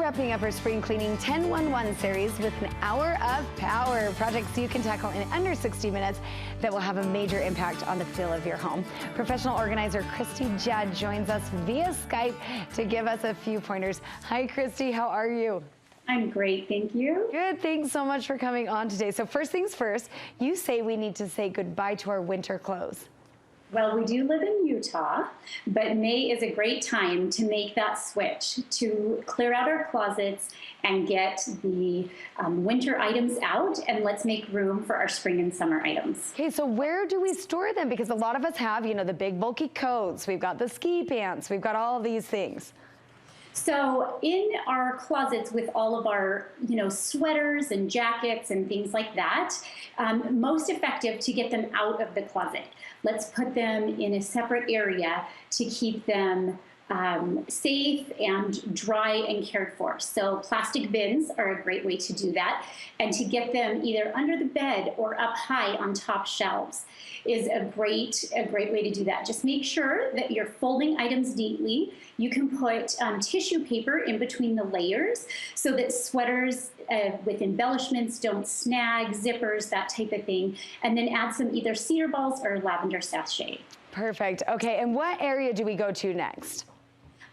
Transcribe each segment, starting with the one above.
wrapping up our spring cleaning 10-1-1 series with an hour of power. Projects you can tackle in under 60 minutes that will have a major impact on the feel of your home. Professional organizer Christi Judd joins us via Skype to give us a few pointers. Hi, Christi. How are you? I'm great, thank you. Good, thanks so much for coming on today. So first things first, you say we need to say goodbye to our winter clothes. Well, we do live in Utah, but May is a great time to make that switch, to clear out our closets and get the winter items out, and let's make room for our spring and summer items. Okay, so where do we store them? Because a lot of us have, you know, the big bulky coats, we've got the ski pants, we've got all of these things. So in our closets with all of our, sweaters and jackets and things like that, most effective to get them out of the closet. Let's put them in a separate area to keep them safe and dry and cared for. So plastic bins are a great way to do that, and to get them either under the bed or up high on top shelves is a great way to do that. Just make sure that you're folding items neatly. You can put tissue paper in between the layers so that sweaters with embellishments don't snag, zippers, that type of thing, and then add some either cedar balls or lavender sachet. Perfect. Okay, and what area do we go to next?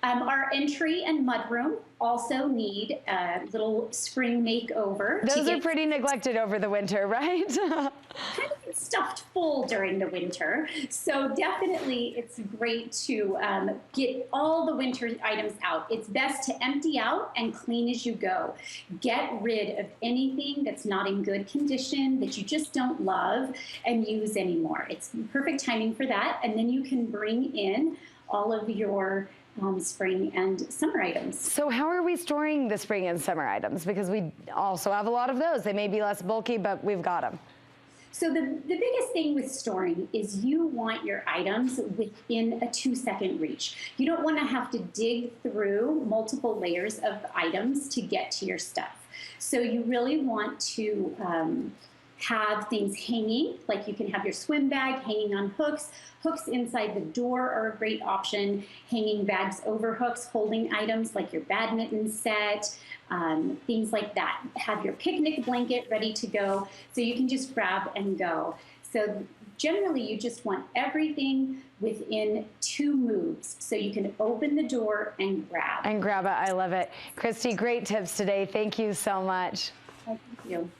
Our entry and mudroom also need a little spring makeover. Those are pretty neglected over the winter, right? Kind of get stuffed full during the winter. So definitely it's great to get all the winter items out. It's best to empty out and clean as you go. Get rid of anything that's not in good condition, that you just don't love and use anymore. It's perfect timing for that. And then you can bring in all of your spring and summer items. So how are we storing the spring and summer items? Because we also have a lot of those. They may be less bulky, but we've got them. So the biggest thing with storing is you want your items within a 2-second reach. You don't want to have to dig through multiple layers of items to get to your stuff. So you really want to have things hanging, like you can have your swim bag hanging on hooks. Hooks inside the door are a great option. Hanging bags over hooks, holding items like your badminton set, things like that. Have your picnic blanket ready to go so you can just grab and go. So generally you just want everything within 2 moves so you can open the door and grab. And grab it. I love it. Christi, great tips today. Thank you so much. Thank you.